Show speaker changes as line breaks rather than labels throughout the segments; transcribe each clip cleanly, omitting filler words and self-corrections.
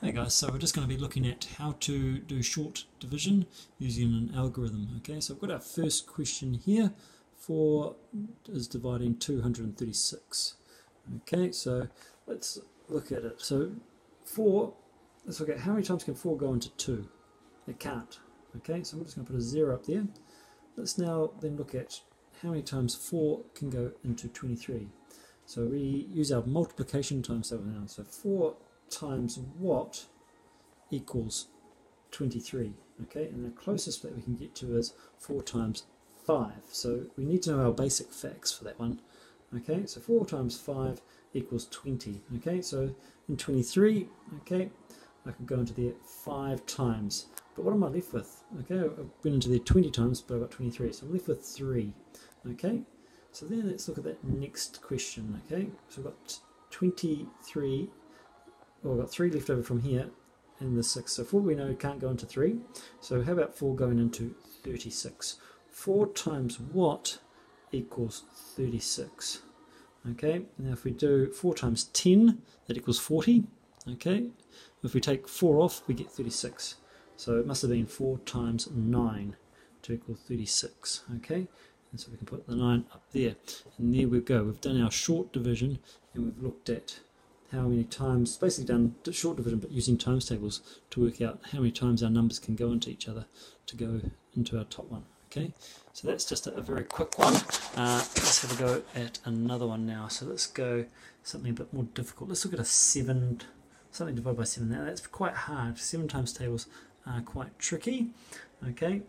Hey guys, so we're just going to be looking at how to do short division using an algorithm. Okay, so I've got our first question here. 4 is dividing 236. Okay, so let's look at it. So 4, let's look at how many times can 4 go into 2? It can't. Okay, so I'm just going to put a 0 up there. Let's now then look at how many times 4 can go into 23. So we use our multiplication times table now. So 4 times what equals 23, okay, and the closest that we can get to is 4 times 5, so we need to know our basic facts for that one. Okay, so 4 times 5 equals 20. Okay, so in 23, okay, I could go into there 5 times, but what am I left with? Okay, I've been into there 20 times, but I've got 23, so I'm left with 3. Okay, so then let's look at that next question. Okay, so I've got 23. Well, I've got 3 left over from here and the 6. So 4 we know can't go into 3. So how about 4 going into 36? 4 times what equals 36? Okay, now if we do 4 times 10, that equals 40. Okay, if we take 4 off, we get 36. So it must have been 4 times 9 to equal 36. Okay, and so we can put the 9 up there. And there we go. We've done our short division and we've looked at how many times, basically done short division but using times tables to work out how many times our numbers can go into each other to go into our top one. Okay, so that's just a very quick one. Let's have a go at another one now. So let's go something a bit more difficult. Let's look at a 7, something divided by 7. Now that's quite hard. 7 times tables are quite tricky. Okay,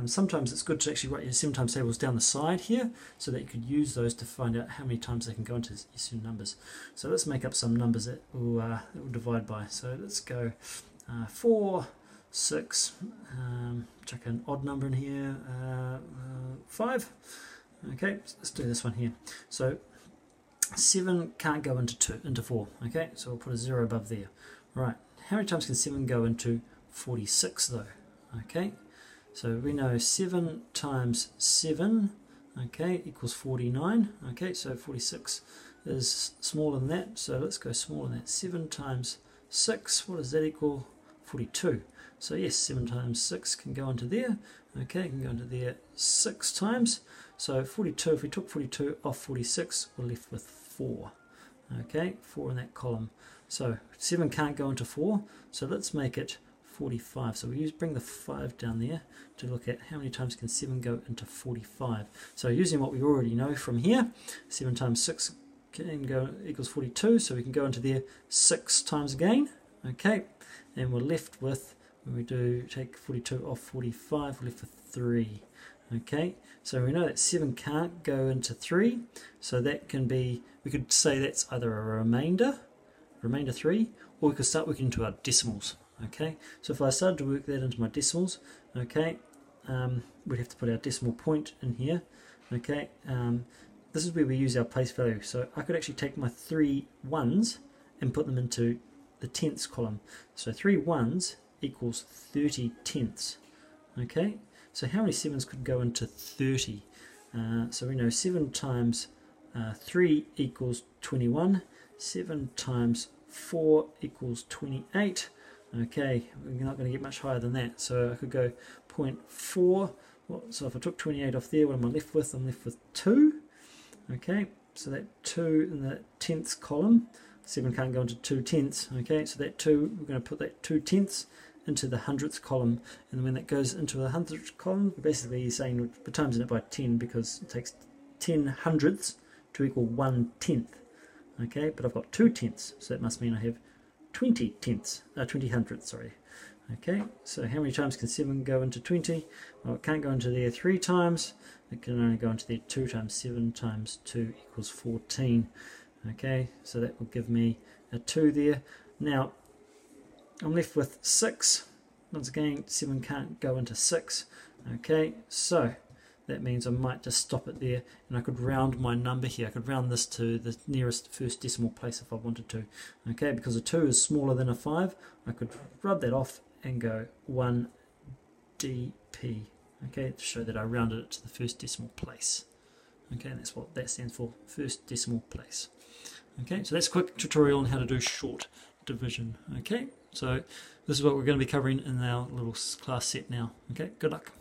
sometimes it's good to actually write your 7 times tables down the side here so that you could use those to find out how many times they can go into your certain numbers. So let's make up some numbers that will divide by. So let's go 4, 6, chuck an odd number in here, 5. Okay, so let's do this one here. So 7 can't go into 4. Okay, so we'll put a 0 above there. Right, how many times can 7 go into 46 though? Okay, so we know 7 times 7, okay, equals 49. Okay, so 46 is smaller than that, so let's go smaller than that. 7 times 6, what does that equal? 42. So yes, 7 times 6 can go into there. Okay, can go into there 6 times. So 42, if we took 42 off 46, we're left with 4. Okay, 4 in that column. So 7 can't go into 4, so let's make it 45. So we bring the 5 down there to look at how many times can 7 go into 45. So using what we already know from here, 7 times 6 can go equals 42, so we can go into there 6 times again. Okay, and we're left with, when we do take 42 off 45, we're left with 3. Okay, so we know that 7 can't go into 3, so that can be, we could say that's either a remainder 3, or we could start working into our decimals. Okay, so if I started to work that into my decimals, okay, we'd have to put our decimal point in here. Okay, this is where we use our place value. So I could actually take my 3 1s and put them into the tenths column. So 3 1s equals 30 tenths. Okay, so how many 7s could go into 30? So we know 7 times 3 equals 21. 7 times 4 equals 28. Okay, we're not going to get much higher than that, so I could go 0.4. So if I took 28 off there, what am I left with? I'm left with 2. Okay, so that 2 in the tenths column. 7 can't go into 2 tenths. Okay, so that 2, we're going to put that 2 tenths into the hundredths column, and when that goes into the hundredths column, we're basically saying we're timesing it by 10 because it takes 10 hundredths to equal 1 tenth. Okay, but I've got 2 tenths, so that must mean I have 20 tenths, 20 hundredths, sorry. Okay, so how many times can 7 go into 20? Well, it can't go into there 3 times. It can only go into there 2 times. 7 times 2 equals 14. Okay, so that will give me a 2 there. Now, I'm left with 6. Once again, 7 can't go into 6. Okay, so that means I might just stop it there, and I could round my number here. I could round this to the nearest first decimal place if I wanted to. Okay, because a 2 is smaller than a 5, I could rub that off and go 1 dp. Okay, to show that I rounded it to the first decimal place. Okay, and that's what that stands for, first decimal place. Okay, so that's a quick tutorial on how to do short division. Okay, So this is what we're going to be covering in our little class set now. Okay, good luck.